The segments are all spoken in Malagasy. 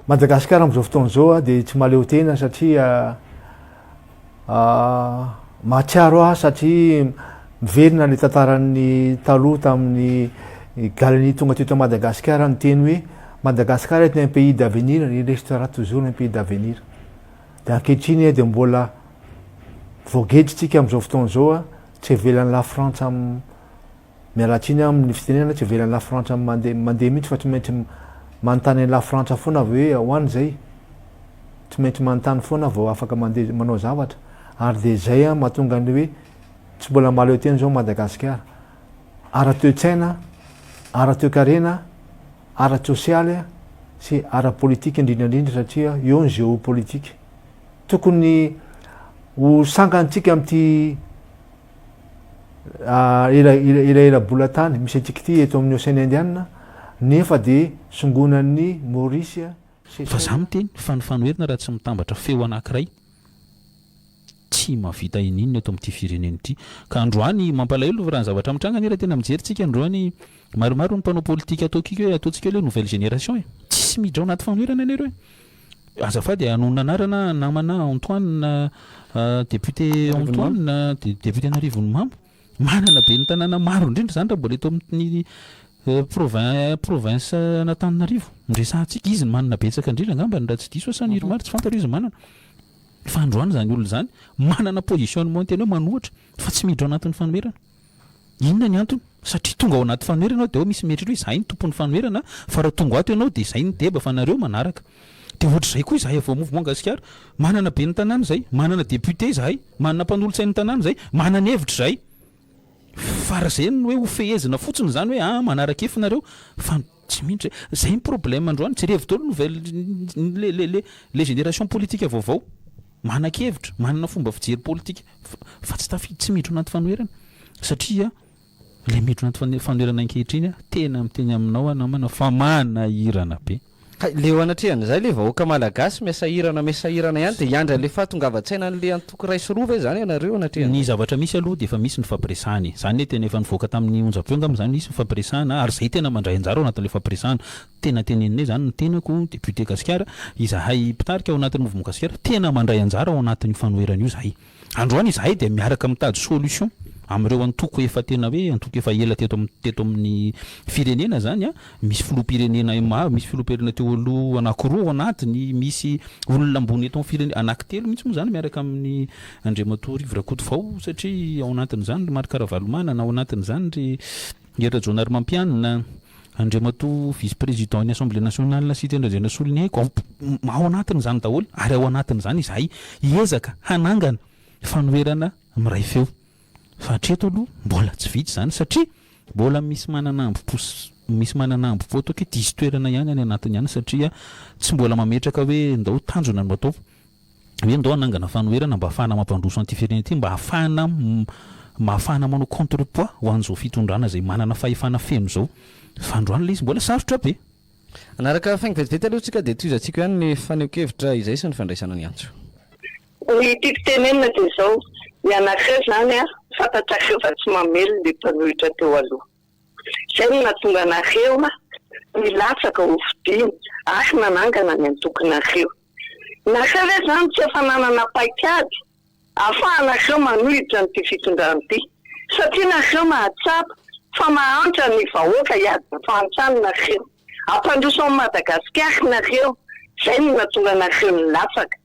Madagascar amin'izao fotoana izao dia tsy maleo tena satria mahatsiaro aho satria miverina le tantaran'ny taloha tamin'ny galanie tonga teto Madagascar ny teny hoe Madagascar est un pays d'avenir, il restera toujours un pays d'avenir. Dia ankehitriny dia mbola voagedritsika amin'izao fotoana izao tsy hevelan'ny la France mialatsiny amin'ny fitenenana tsy hevelan'ny la France mandeha mihitsy fa tsy maintsy manontany la France foana hoe ahoany zay, tsy maintsy manontany foana vao afaka mandeha manao zavatra ary dia zay mahatonga ny hoe tsy mbola maleo teny zao Madagascar ara-toe-tsaina, ara-toe-karena, ara-tsosialy sy ara-politika indrindrandrindra satria eo ny géopolitique tokony ho sangantsika amin'ity ela bola tany misy antsika ity eto amin'ny Océan Indiana nefa dia songonan'ny Maurice fa za miteny fanofanoherina raha tsy mitambatra feo anankiray tsy mavita ininona eto amin'ity firenena ity ka androany mampalahelo fa raha ny zavatra mitranga raha tena mijeritsika androany maromaro ny mpanao politika ataokika hoe ataontsika hoe nouvelle génération tsisy miditra ao anaty fanoherana anareo azafady anonona anarana namana Antoine député Antoine député anarivon'ny mambo manana be ny tanàna maro indrindra zany raha mbola eto amin'ny province Antananarivo miresantsika izy manana betsaka indrindra angamba raha tsy diso asany hiromary tsy fantaro izy manana fa androany zany olona zany manana positionnement tena hoe manohatra fa tsy miditra ao anatin'ny fanoherana inona ny antony satria tonga ao anaty fanoherana dia misy metritra hoe izay ny tompon'ny fanoherana fa raha tonga ato ianao dia izay ny deba fa nareo manaraka dia ohatr'izay koa izahay avao mouvement Gascar manana be ny tanàna zay manana député zahay manana mpanolo-tsain'ny tanàna zay manana hevitra zay fa raha zay ny hoe ho fehezina fotsiny zany hoe manaraka efinareo fa tsy mihitsy zay ny problème androany tsy revi tolo nouvelle les génération politique vaovao manan-kevitra manana fomba fijery politika fa tsy tafidy tsy miditra anaty fanoherana satria le miditra anaty fanoherana ankehitriny tena miteny aminao namana fa manahirana be leo anatrehana zay le vahoaka malagasy miasahirana ihany dia hiandra le fahatongavan-tsaina n'le antoky ray sy rova zany ianareo anatrehana ny zavatra misy aloha dia efa misy ny fampiresahany zany hoe tena efa nivoaka tamin'ny onjam-peo ngamba zany misy ny fampiresahana ary zay tena mandray anjara ao anatin'le fampiresahana tena teneninay zany ny tenako député Gascar izahay mpitarika ao anatin'ny mouvement Gascar tena mandray anjara ao anatin'ny fanoherana io zahay androany izahay dia miaraka mitady solution amreo antoko efa tena hoe antoko efa ela teto amin'ny firenena zany misy filoham-pirenena misy filoham-pirenena teo aloha anankiroa anatiny misy olona ambony eto amin'ny firenena anankitelo mihitsy moa zany miaraka amin'ny Andriamatoa Rivotra Koto vao satria ao anatin'izany Marc Ravalomanana ao anatin'izany ry Rajoelina Mampianina Andriamatoa vice-président ny Assemblée nationale sy Tehandrodana soloniaiko ao anatin'izany daholo ary ao anatin'izany izahay hiezaka hanangana fanoherana miray feo fa hatreto aloha mbola tsy vitsy zany satria mbola misy manana ambo-po atao hoe diso toerana ihany any anatiny ihany satria tsy mbola mametraka hoe ndao tanjona no atao hoe ndao hanangana fanoherana mba hafahana mampandroso an'ity firenena ity mba hafahana manao contrepoids ho an'izao fitondrana zay manana fahefana feno zao fa androany le izy mbola sarotra be anaraka faingo vetivety aloha tsika dia toizantsika ihany ny faneho-kevitra izay sy ny fandraisana ny antso ny tiako tenenina dia zao ny anankiray zany fantatrareo fa tsy mamely le mpanohitra teo aloha zay no nahatonga anareo milatsaka ho fidiny ary nanangana ny antokonareo nareo hoe zany tsy efa nanana paikady ahafahanareo manohitra n'ity fitondrana ity satria nareo mahatsapa fa mahantra ny vahoaka hiady fahantsanonareo ampandroso amin'ny Madagascar nareo zay no nahatonga anareo milatsaka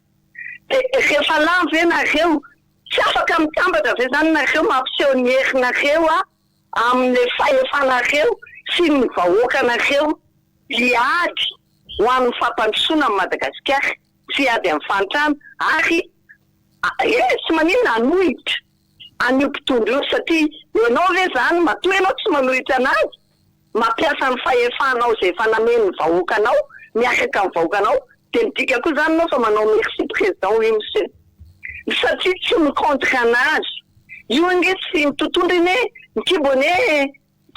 rehefa lany ve nareo tsy afaka mitambatra ve zany nareo mampiseho ny herinareo amin'ny fahefanareo sy ny vahoaka nareo hiady ho amin'ny fampandrosoana amin'ny Madagascar sy hiady amin'ny fantrana ary tsy maninona hanohitra an'io mpitondro io satria ianao ve zany matoa ianao tsy manohitra anazy mampiasa ny fahefanao zay efa nameny ny vahoakanao miaraka amin'ny vahoakanao dia midika koa zany anao fa manao merci président oui monsieur satria tsy mikontra anazy io ange tsy mitotondry ine mikibone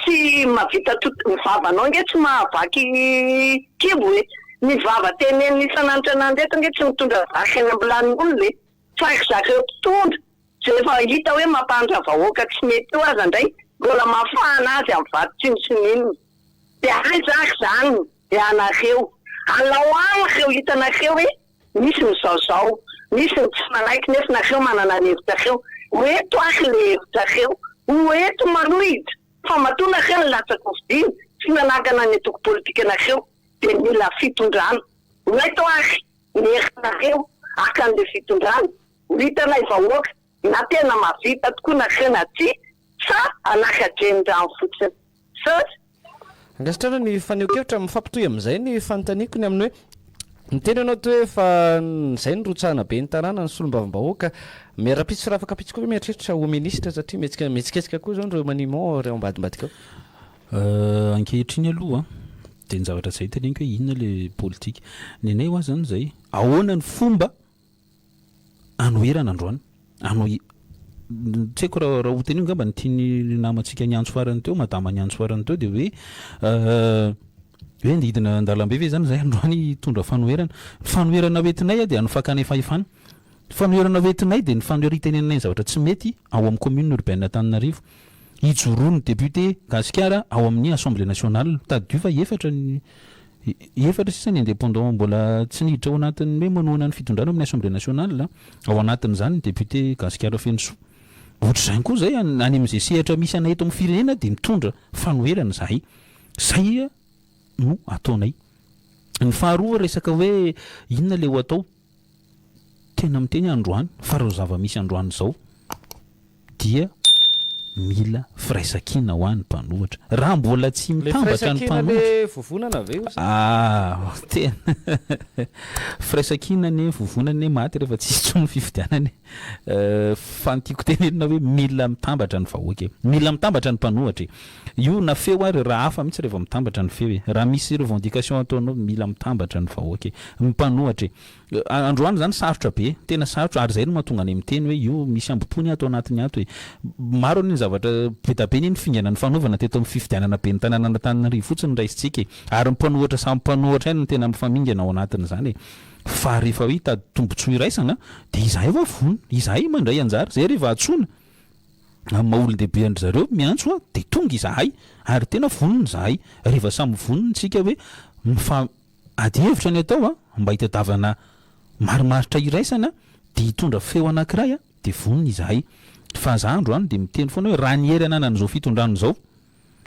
tsy mavita mivavanao nge tsy mahavaky kibo hoe ny vava teneny isan'andro nandeto nge tsy mitondra vaky any ambilan'olo le fa ry zareo mpitondra zay efa hita hoe mampandra vahoaka tsy mety eo azy andray mbola mafana azy amin'ny vaty tsy misinina dia ary zany dia anareo alao anareo hitanareo hoe misy mizaozao misy ny tsy malaiky nefa nareo manana ny hevitrareo hoeto ahy le hevitrareo hoeto manohitra fa matonareo ny latsaka ovidiny sy nanagana ny atoko politika anareo dia mila fitondrana hoeto ahy ny herinareo akan'le fitondrana hitanay vahoaka na tena mavita tokoa nareo na ty sa anakajendrano fotsiny angastrana ny faneokevitra mifampitoy amin'izay ny fanontaniako ny amin'ny hoe nyteny anao to hoe fa zay ny rotsahana be ny tanàna ny solombavambahoaka miara-pitsy raha afaka pitsy koa hoe mieritreritra ho ministra satria metsiketsika koa zao reo manimon reo ambadimbadika ankehitriny aloha dia ny zavatra zay teneniko hoe inona le politika ny anay ho azy zany zay ahoana ny fomba anoherana androany tsy haiko raha ho teny io ngamba nytiany namantsika nyantso farany teo madama nyantso farany teo dia hoe hoe ndidina andalambe ve zany zay androany tondra fanoherana oentinay dia anofakany fahefana fanoherana oentinay dia ny fanoheritenenay zavatra tsy mety ao amin'ny commune urbaine Tananarivo ijoroany député Gasikara ao amin'ny assemblée nationale tadiova efatra sisany indépendant mbola tsy niditra ao anatin'ny hoe manohana ny fitondrana amin'ny assemblée nationale ao anatin'izany député Gasikara Fenoso ohatr'izany koa zay any amin'izay sehatra misy anay eto amin'ny firenena dia mitondra fanoherana zay no ataonay ny faharoa resaka hoe inona le ho atao tena miteny androany fa reo zava-misy androany zao dia mila firaisakina ho an'ny mpanohitra raha mbola tsy mitambatra ny mpanohitra vovonana ve tena firaisakina ne vovonana maty rehefa tsy tsony fifidianany fa ntiako tenenina hoe mila mitambatra ny vahoaka mila mitambatra ny mpanohitra io na feo ary raha hafa mihitsy rehefa mitambatra ny feo raha misy revendication ataonao mila mitambatra ny vahoaka mpanohitra androany zany sarotra be tena sarotra ary zay no mahatonga any miteny hoe io misy ambopony atao anatiny ato hoe maro ny zavatra betabe ny fingana ny fanaovana teto amin'ny fifidianana be ny tanàna Tananarivo fotsiny raisitsika ary mpanohitra samy mpanohitra ihany no tena mifamingana ao anatiny zany fa rehefa hoe hitady tombontsoa iraisana dia izahay va vonona izahay mandray anjara zay rehefa atsoina maolon-dehibe andry zareo miantso dia tonga izahay ary tena vonona izahay rehefa samy vonona tsika hoe ady hevitra ny atao mba hitadiavana marimaritra iraisana dia hitondra feo anankiray dia vonona izahay fa za androany dia miteny foana hoe raha nihery ananany zao fitondrano zao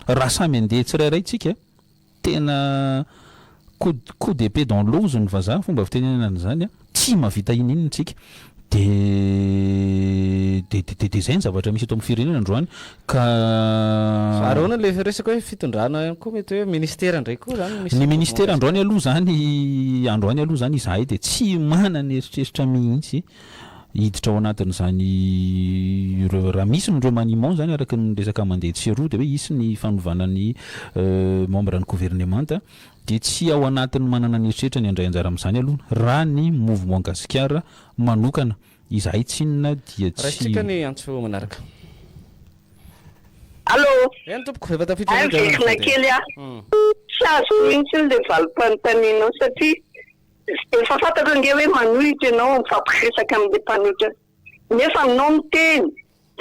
raha samy andeha tsirairay tsika tena coup d'épée dans l'ose ny vazaha fomba fitenenana zany tsy mavita ininona tsika dia zay ny zavatra misy eto amin'ny firenena androany ka arona le resaka hoe fitondrana koa mety hoe ministera ndray koa zany ny ministera androany aloha zany izahay dia tsy manana eritreritra mihitsy hiditra ao anatin'izany raha misy nireo manimon zany araka ny resaka mandeha tseroa dia hoe isy ny fanovana ny membre ny gouvernemanta dia tsy ao anatin'ny manana ny eritreritra ny andray anjara amin'izany aloha raha ny mouvement Gasikara manokana izahay tsinona dia tsika ny antso manaraka allo tompoko efa tafiditra na kely tsy azo mihitsy le valim-panontanianao satria efa fantako nge hoe manohitra ianao mifampiresaka amin'le mpanohitra nefa aminao miteny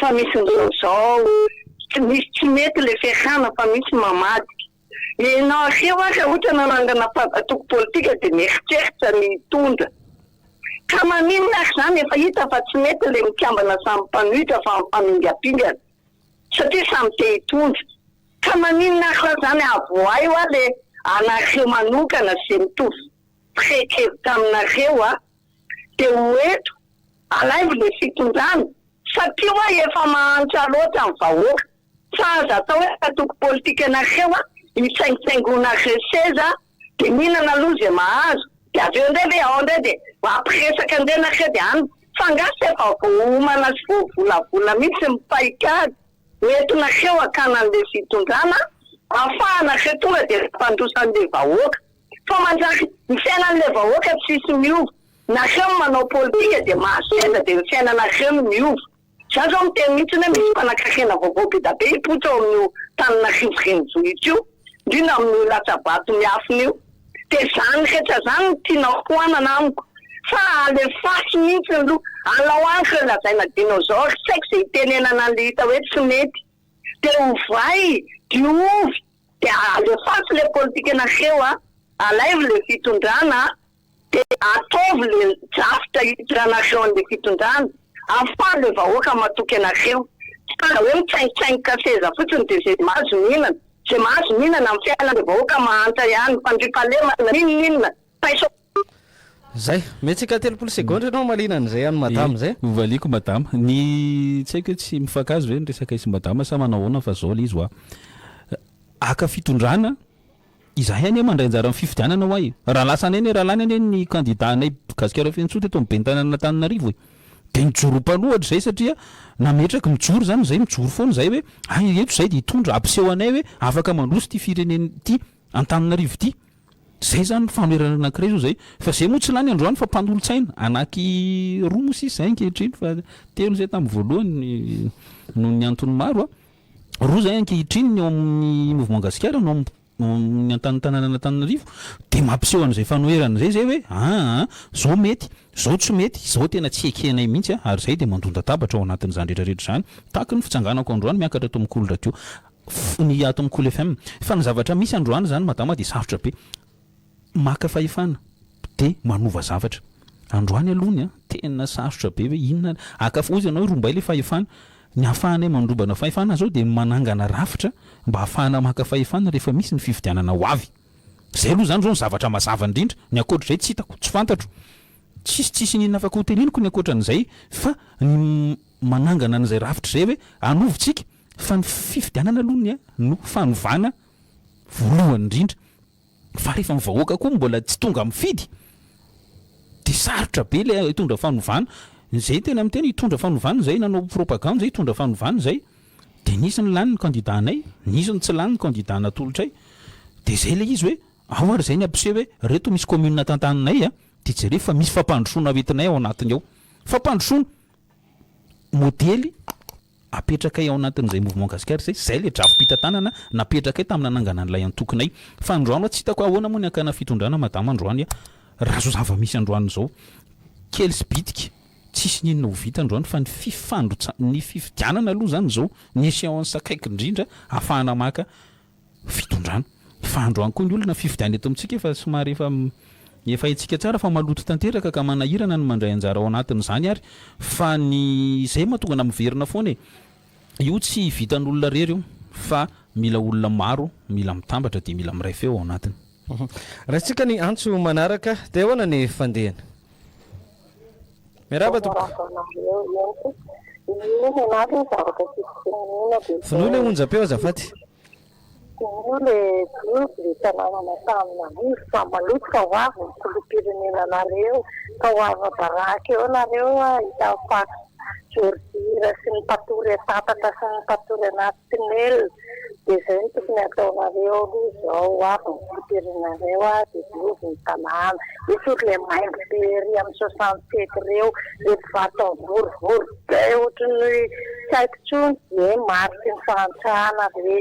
fa misy nizao misy tsy mety le fiarana fa misy mamadika ianao areo raha ohatra nanangana atoko politika dia mieritreritra ny tondra ka maninona ary zany efa hita fa tsy mety le mikambana samy mpanohitra fa mifamingampingana satria samy te hitondra ka maninona ary zany avoay ho le anareo manokana sy mitovy prekevitra aminareo dia hoeto alaivo le fitondrana satria hoe efa mahantra loatra amin'ny vahoaka fa aza atao hoe atoko politika anareo hitsaingitsaingonareo seza dia mihinana aloha zay mahazo dia avy eo ndray ve ao ndray dia ampiresaka ndray nareo dia any fa ngasy efa vohomana sy vovolavola mihitsy mipaikady hoeto nareo akanan'le fitondrana ahafahanareo tonga dia mpandrosan'le vahoaka fa manjary ny fiainan'le vahoaka tsisy miova nareo manao politika dia mahaseza dia ny fiainanareo miova za zao miteny mihitsy hoe misy mpanankarena vaovao be da be hipotra ao amin'io Tananarivo renivohitra io indrindra amin'io latsabato miafina io dia zany rehetra zany no tianao hoanana amiko fa alefasy mihitsy aloha alao anko lazaina dinosaure saiko zay hitenenana le hita hoe tsy mety dia ovay diovy dia alefasy le politika anareo alaivo le fitondrana dia ataovy le drafitra hitiranatreo an'le fitondrana afany le vahoaka matoky anareo fa hoe mitsaingitsaingy kaseza fotsiny dia zay mahazo mihinana zay mahazo mihinana amin'ny fiainan'le vahoaka mahanta ihany mpandripahalemana mininina paiso zay metsika 30 seconde anao malinan'izay any madama zay valiko madama ny tsy haiko hoe tsy mifakazo ve ny resaka isy madama sa manahoana fa zao le izy hoa aka fitondrana izahay any mandray anjara amin'ny fifidianana hoay raha lasa aneny raha lany ane ny candidat anay gasikara fentsota eto ambentanana Tananarivo dia mijoro mpanohatra zay satria nametraka mijoro zany zay mijoro foana zay hoe eto zay dia hitondra ampiseho anay hoe afaka mandroso ty fireneny ty Antananarivo ty zay zany fanoerana anankiray zao zay fa zay moa tsy lany androany fa mpanolo-tsaina anaky roa moa sisy zay ankehitriny fa telo zay tamin'ny voalohany no ny antony maro roa zay ankehitriny ny eo amin'ny mouvement gasikara no ny antantanana Tananarivo dia mampiseho an'izay fanoerana zay hoe zao mety zao tsy mety zao tena tsy ekenay mihitsy ary zay dia mandondatabatra ao anatin'izany rehetrarehetra zany tahaka ny fitsanganako androany miakatra ato amin'ny Kolo radio ny ato amin'ny Kolo FM fa ny zavatra misy androany zany madama dia sarotra be maka fahefana dia manova zavatra androany alohany tena sarotra be hoe inona akafozy ianao rombay le fahefana ny ahafahanay mandrobana fahefana zao dia manangana rafitra mba ahafahana maka fahefana rehefa misy ny fifidianana ho avy zay aloha zany zao ny zavatra mazava indrindra ny akoatra zay tsy hitako tsy fantatro tsisy ninona afaka hoteliniko ny akoatran'izay fa ny manangana an'izay rafitra zay hoe anovontsika fa ny fifidianana alohany no fanovana voalohany indrindra fa rehefa mivahoaka koa mbola tsy tonga mifidy dia sarotra be le hitondra fanovana zay tena amin'ny tena hitondra fanovana zay nanao propagande zay hitondra fanovana zay dia nisy ny lany ny candidat anay nisy ny tsy lany ny candidat natolotray dia zay le izy hoe ao ary zay ny ampiseho hoe reto misy commune tantananay dia jereo fa misy fampandrosoana hoentinay ao anatiny ao fampandrosoana modely apetrakay ao anatin'izay mouvement gasikara zay le drafim-pitantanana napetrakay tamin'ny nanangana an'ilay antokonay fa androany tsy hitako ahoana moa ny akana fitondrana madama androany raha zo zava-misy androany zao kely sy bitika tsisy ninona ho vita androany fa ny fifidianana aloha zany zao ny échéance akaiky indrindra ahafahana maka fitondrana fa androany koa ny olona fifidiana eto amintsika efa somary efa itsika tsara fa maloto tanteraka ka manahirana ny mandray anjara ao anatin'izany ary fa ny zay mahatonga miverina foana io tsy vitan'olona rery io fa mila olona maro mila mitambatra dia mila miray feo ao anatiny raha tsika ny antso manaraka dia ahoana ny fandehana miaraba finoa le onjam-peo azafady le groupe le tanànana tamina fa malotoka ho avy mikolo-pirenena anareo ka ho avy Baraky eo anareo hitafaky Jordira sy ny mpatory atatatra sy ny mpatory anatinel dia zay ny tokony ataonareo aloha zao ho avy mikolo-pirenenareo dia diovy ny tanàna isy le maingo tery amin'ny 67 reo le mpivato vorovory zay ohatrany tsy haiko tsony e maritsy ny fahantrahana re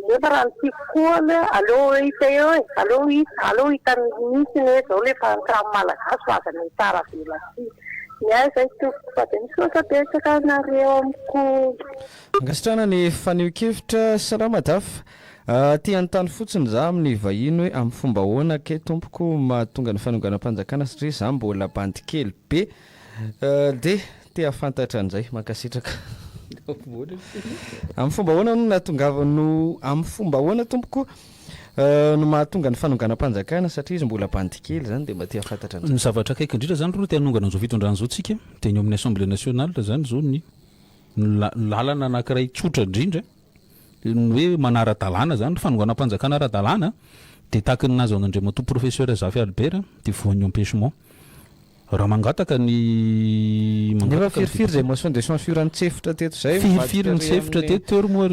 nefa raha nytiako koa le aleo hita eo aleo hita misy ne zao le fahantrahana malagasy fa aza ny tsara velasy miay zay toko fa dia misosabetsaka anareo amiko angasitrana ny fanio-kevitra salamadafy tia anytany fotsiny za amin'ny vahiny hoe amin'ny fomba hoana ke tompoko mahatonga ny fanonganam-panjakana satria za mbola bandikely be dia tia fantatra an'izay makasitraka amin'ny fomba hoana no natongavano amin'ny fomba hoana tompoko no mahatonga ny fanonganam-panjakana satria izy mbola bandikely zany dia mba tia fantatra ny zavatra akaiky indrindra zany roa tia hanongana an'izao fitondrana zao tsika dia ny amin'ny assemblée nationale zany zao ny lalana anankiray tsotra indrindra hoe manara-dalàna zany fanonganam-panjakana ara-dalàna dia tahaka ny nazy ao n'Andriamatoa professeur Zafy Albert dia voan'ny empêchement raha mangataka ny nefa firifiry zay motion de censure nitsefitra teto zay firifiry nitsefitra teto teory moa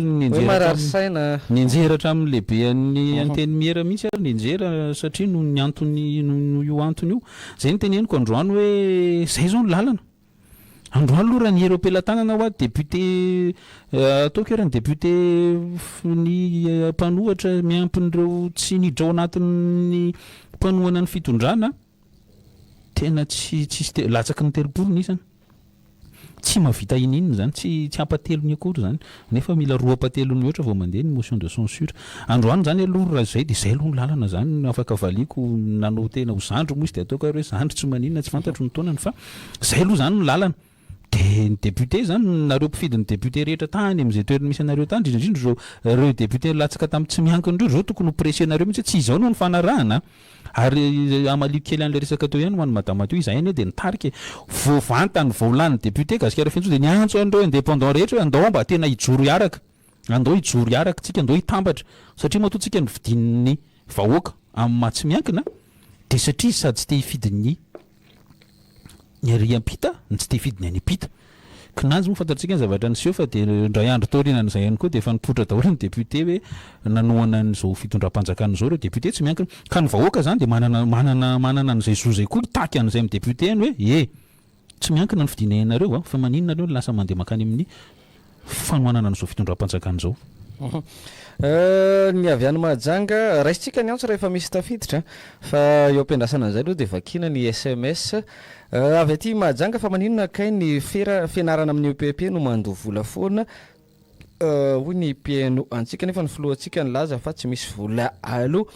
mararisaina nianjeratra amin'ny lehibean'ny anteny miera mihitsy ary nianjera satria no ny antony no io antony io zay ny teneniko androany hoe zay zao ny lalana androany aloha raha ny ero am-pelantanana ho a député ataoko era ny député ny mpanohatra miampin'ireo tsy niditra ao anatin'ny mpanohana ny fitondrana tena tsisy latsaky ny telopolo nisany tsy mahavita inininy zany tsy ampatelony akory zany nefa mila roa apatelony ohatra vao mandeha ny motion de censure androany zany aloha raha zay de zay aloha ny lalana zany afaka valiko nanao tena ho zandro moa izy de ataoko hoe zandro tsy maninona tsy fantatro ny taonany fa zay aloha zany ny lalana de ny député zany nareo mpifidy ny député rehetra tany am'izay toerana misy anareo tany indrindra reo député latsaka tamin'ny tsy miankina reo zao tokony ho pressionareo mihitsy tsy izao no ny fanarahana ary amaliko kely an'le resaka teo ihany hoan'ny madama teo izay eny de nitarika voavantany voalan'ny député gasikara fentso de niantso andreo indépendant rehetra hoe andao mba tena hijoro iaraka andao hijoro iaraka tsika andao hitambatra satria matoa tsika nividin'ny vahoaka amin'ny matsy miankina de satria sady tsy te hifidin'ny riampita ny tsy te hifidiny any apita kinanjy moa fantatsika ny zavatra niseho fa de ndray andro taoriana n'izay ihany koa de efa nipoitra daholo ny député hoe nanohana n'izao fitondram-panjakana zao reo député tsy miankina ka ny vahoaka zany de manana n'izay zo zay koa hitaky an'izay amin'ny député any hoe tsy miankina ny fidinenareo fa maninona reo lasa mandeha makany amin'ny fanohanana n'izao fitondram-panjakana zao ny avy any mahajanga raisitsika ny antso rehefa misy tafiditra fa eo ampiandrasana an'izay aloha de vakina ny SMS avy aty mahajanga fa maninona kay ny fianarana amin'ny EPP no mandoa vola foana hoy ny piano antsika nefa ny filohantsika ny laza fa tsy misy vola alo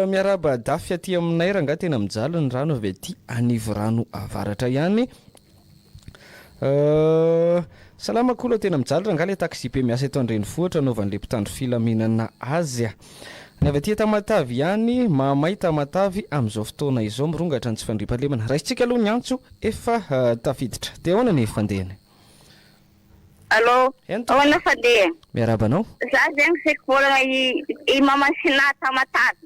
miaraba dafy aty aminay raha nga tena mijaly ny rano avy aty anivo rano avaratra ihany salama koa tena mijaly raha nga le taxi pe miasa eto andrenivohitra anaovan'le mpitandro filaminana azy ny avy aty Tamatavy ihany mamay Tamatavy amin'izao fotoana izao mirongatra ny tsy fandriampahalemana raisitsika aloha ny antso efa tafiditra de ahoana ny fandehany Allo, ahoana fandeha miarabanao za zegny seko bolana i mamasina Tamatavy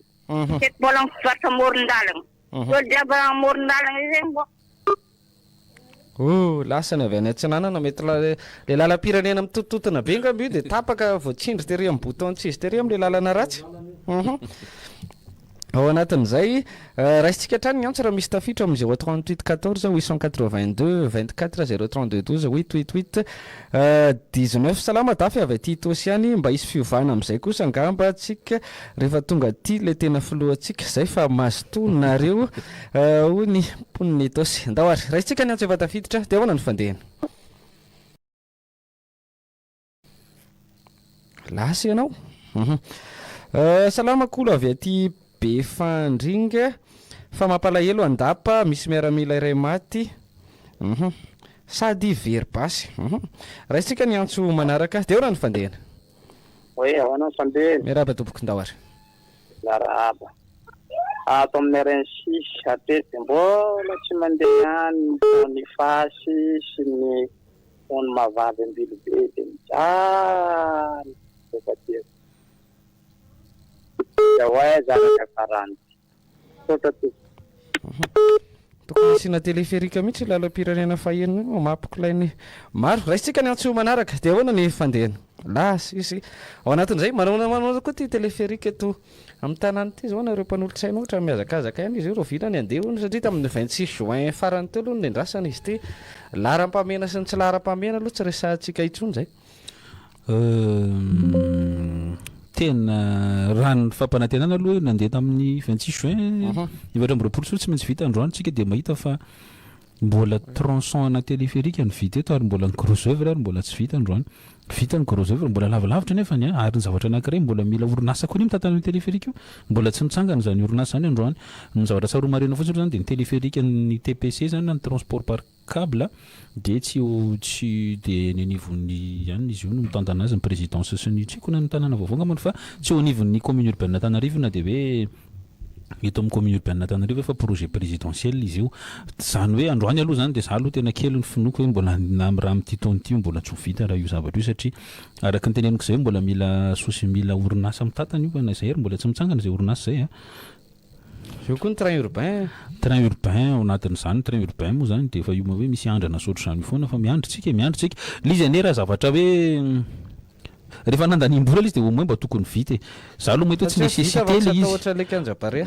seko bolana fivarota amoron-dalana olo jiaby amoron-dalana io zegny bo lasa ny avy any antsinanana mety le lalam-pirenena mitototona be ngamby io de tapaka voatsindry tery amin'ny bouton tsisy tery amin'le lalana ratsy ao anatin'izay raisitsika trany ny antso raha misy tafitra amin'izay 38 14 882 24 032 12 888 19 salama dafy avy aty tosy ihany mba isy fiovana amin'izay kosa ngamba tsika rehefa tonga aty le tena filohantsika zay fa mazotonareo hoy ny mponiny tosy ndahoary raisitsika ny antso efa tafiditra de ahoana ny fandehany lasy ianao salama kolo avy aty be fandringa fa mampalahelo andapa misy miaramila iray maty sady verbasy raisitsika ny antso manaraka de ahoana ny fandehana ahoana ny fandehana miaraba tompoko ndahoary miaraba ato amin'ny RN6 atety mbola tsy mandeha any ny fasy sy ny ony mavavy ambilobe de mijaly efatia hoay zanaka karanty tokony asina teleférika mihitsy lalam-pirenena fahenina mampikolainy maro raisitsika ny antso manaraka de ahoana ny fandehana lasy izy ao anatin'izay manao koa ty teleférika eto amin'ny tanany ty zao nareo mpanolotsaina ohatra miazakazaka ihany izy io ro vilany andeha ony satria tamin'ny 26 juin farany teo aloha ny andrasana izy ty laram-pamena sy ny tsy laram-pamena aloha tsy resahantsika itsony zay tena rano fampanantenana aloha nandeha tamin'ny 26 juin efatra amby roapolo tsy maintsy vita androany tsika de mahita fa mbola tronçon ana téléphérique ny vita eto ary mbola ny gros œuvre ary mbola tsy vita androany vita ny gros œuvre mbola lavalavitra nefa ny ary ny zavatra anankiray mbola mila orinasa koa ny mitantana ny téléphérique io mbola tsy mitsangana zany orinasa zany androany ny zavatra tsaro marina fotsiny zany de ny téléphérique ny TPC zany ny transport par câble de tsy de ny anivon'ny ihany izy io no mitantana azy ny présidence sy ny tsiko na ny tanàna vaovao ngamany fa tsy ao anivon'ny commune urbaine Tananarivo na de hoe eto amin'ny commune urbaine Tananarivo fa projet présidentiel izy io zany hoe androany aloha zany de za aloha tena kely ny finoko hoe mbola raha am'ty taona ty mbola tsy ho vita raha io zavatra io satria araka ny teneniko zay mbola mila sosy mila orinasa mitantana io na zay ary mbola tsy mitsangana zay orinasa zay io koa ny train urbain ao anatin'izany train urbain moa zany de efa io ma hoe misy andrana sotro zany foana fa miandritsika lizy ane raha zavatra hoe rehefa nandanimbola izy de au moins mba tokony vita za aloha mahita tsy nécessité le izy ohatra le kanja Barea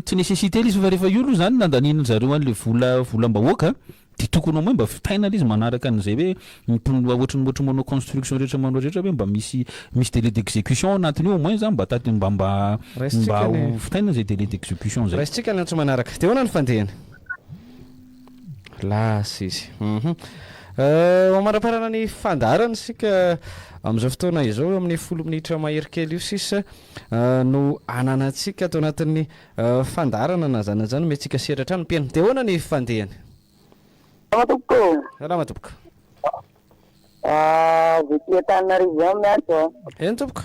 tsy nécessité le izy fa rehefa io aloha zany nandanina zareo an'le volam-bahoaka de tokony au moins mba fitaina le izy manaraka an'izay hoe ohatrany ohatra manao construction rehetra manao rehetra hoe mba misy délai d'exécution anatiny io au moins zany mba fitaina zay délai d'exécution zay raisitsika ny antso manaraka de ahoana ny fandehany lasy izy Mamaraparana ny fandarana sika amin'izao fotoana izao amin'ny 10 minitra mahery kely io sisa no ananantsika atao anatin'ny fandarana na zanazany metsika seratra ny mpiaino dia hoana ny fandehany salama tompoko Zatia Tananan'ny miantso eny tompoko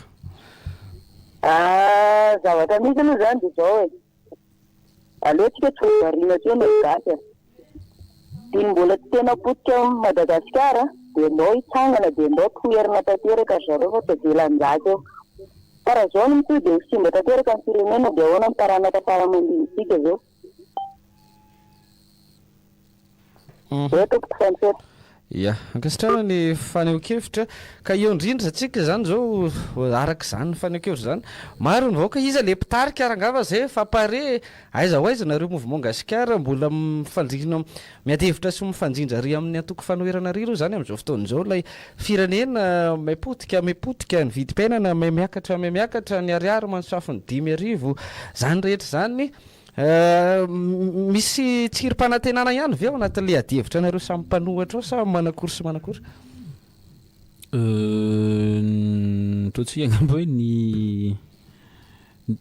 zavatra misy aloha zany dia zao e aleotsika tsy variana teo ny gasy dia mbola tena potika Madagascar dia anao hitsangana dia anao toerina tanteraka zareo fa tavelan-jato eo fa raha zao no mito dia simba tanteraka ny firenena dia ahoana mitarana tantara-mandinitika zao zay tompoko fansety ya ankasitrana ny faneho-kevitra ka eo indrindra atsika zany zao araka izany ny faneho-kevitra zany maro ny vahoaka izy le mpitarika arangava zay fa pare aiza ho aiza nareo mouvement Gascar mbola mifandrina miadevitra sy mifandrinja ry amin'ny antoko fanoherana ry reo zany amin'izao fotoan'izao ilay firenena maipotika ny vidim-piainana miakatra ny ariary manosafiny 10,000 zany rehetra zany misy tsirim-panantenana ihany ve ao anatin'le adevitra nareo samy mpanohatra ao sa manakory sy manakory toatsika angamba hoe ny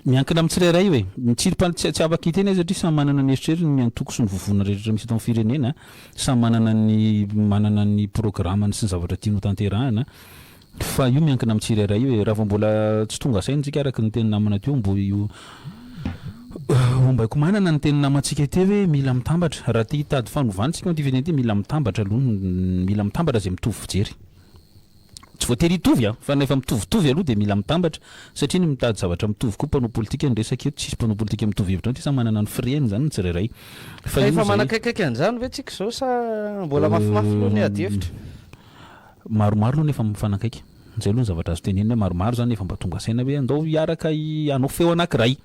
miankina amin'ny tsirairay hoe tsy afaka hiteny izy satria samy manana ny eritreriny ny antoko sy ny vovona rehetra misy atao amin'ny firenena samy manana ny programmany sy ny zavatra tiano tanterahana fa io miankina amin'ny tsirairay hoe raha vao mbola tsy tonga saintsika araka ny teny namana teo mbo io ombaiko manana ny teny namantsika teo hoe mila mitambatra raha ty hitady fanovantsika ty videny ty mila mitambatra aloha mila mitambatra zay mitovy fijery tsy voatery hitovy fa nefa mitovitovy aloha dia mila mitambatra satria ny mitady zavatra mitovy koa mpanao politika ny resaka eto tsisy mpanao politika mitovy hevitra ty sa manana ny frieny zany ny tsirairay fa efa manakaikaiky an'izany ve tsika zao sa mbola mafimafy loha ny adevitra maromaro aloha nefa mifanakaiky zay aloha ny zavatra azo tenenina maromaro zany efa mba tonga saina hoe andao hiaraka anao feo anankiray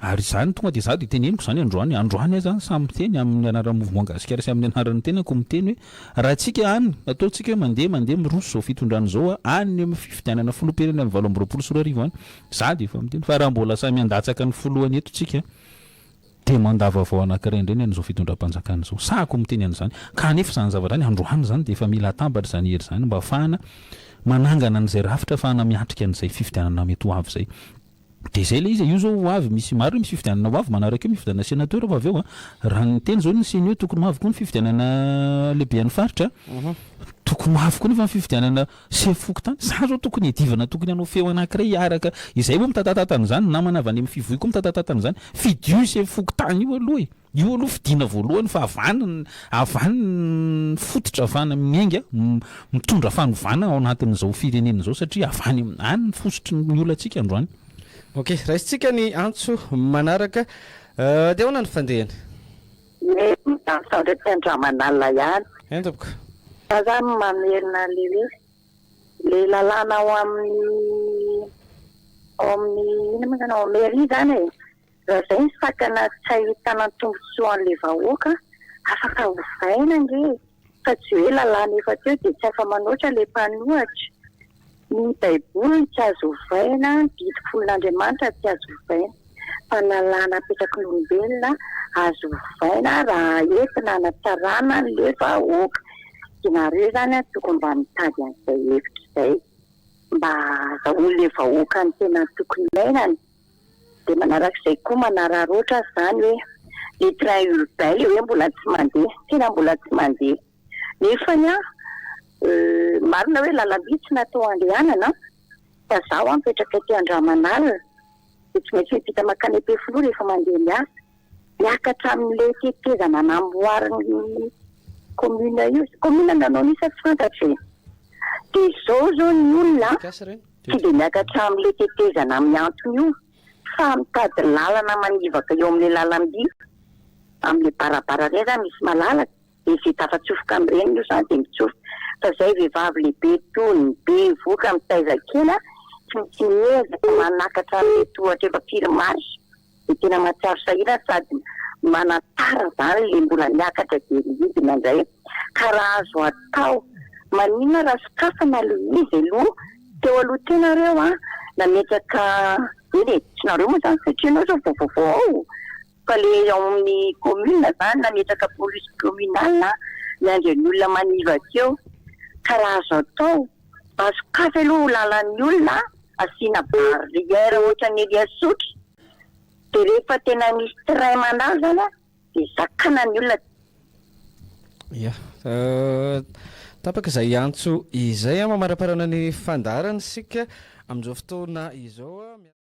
ary zany tonga dia za dia teneniko zany androany zany samy teny amin'ny anaran'ny mouvement Gascar sy amin'ny anaran'ny tenako miteny hoe raha tsika any ataotsika hoe mandeha miroso zao fitondrana zao any amin'ny fifidianana filoham-pirenena amin'ny 2024 any za dia efa miteny fa raha mbola samy andatsaka ny folohany eto tsika dia mandava vao anankiray indreny an'izao fitondram-panjakana zao sako miteny an'izany kanefa zany zavatra zany androany zany dia efa mila atambatra zany hery zany mba ahafahana manangana an'izay rafitra ahafahana miatrika an'izay fifidianana mety ho avy zay dia zay le izy io zao ho avy misy maro misy fifidianana ho avy manaraka eo mifidianana sénateur fa avy eo raha ny teny zao ny seny hoe tokony ho avy koa ny fifidianana lehibe any faritra tokony ho avy koa nefa ny fifidianana sefoko tany za zao tokony edivana tokony hanao feo anankiray araka izay moa mitatatatana namana avy any amin'ny fivoy koa mitatatatana zany fidio sefoko tany io aloha io aloha fidiana voalohany fa avany fototra avana miainga mitondra fanovana ao anatin'izao firenena zao satria avany any ny fosotry ny olantsika androany ok raha isitsika ny antso manaraka dia ahoana ny fandehany mitandre Tehandrodana ihany eny tompoko fa zany mamerina le lalàna ao amin'ny ina mazana ao mairie zany e raha zay ny sakana tsy ahitana tombontsoa an'le vahoaka afaka hovaina nge fa tsy hoe lalàna efa teo dia tsy afa manoatra le mpanohatra ny baiboly tsy azo hovaina didy fon'Andriamanitra tsy azo hovaina fa lalàna apetraky n'olombelona azo hovaina raha entina anatsarana le vahoaka dinareo zany tokony mba mitady an'izay hevitra izay mba zahoan'le vahoaka ny tena tokony ilainany dia manarak'izay koa manararoatra zany hoe le train urbain le hoe mbola tsy mandeha tena mbola tsy mandeha nefany marina hoe lalam-by tsy natao andehanana fa zaho mipetraka Tehandrodana dia tsy maintsy vita makany am-pefoloha rehefa mandeha miasa miakatra amin'le tetezana namboariny commune io commune nanao nisa tsy fantatra dia izao zao ny olona tsy dia miakatra amin'le tetezana amin'ny antony io fa mitady lalana manivaka eo amin'le lalam-by amin'le barabara rey zany misy malalaka dia vita afa-tsofoka amin'ireny io zany dia mitsofoka fa zay vehivavy lehibe tony be voka mitaizakela tsy miezaka manakatra le tohatra efa firimazy dia tena matsiaro sahira sady manatara zany le mbola miakatra dia lidina indray ka raha azo atao maninona raha sokafana lo izy aloha teo aloha tenareo nametraka eny tsy nareo moa zany satria anao zao vaovao ao fa le ao amin'ny commune zany nametraka police communale miandry ny olona maniva keo ka raha azo atao azokafy aloha lalan'ny olona asiana barrière ohatran'ny riasotry dia rehefa tena misy train mandalo zany a dia zakana ny olona. Ya tapaka izay antso izay a mamaraparana ny fandarana sika amin'izao fotoana izao a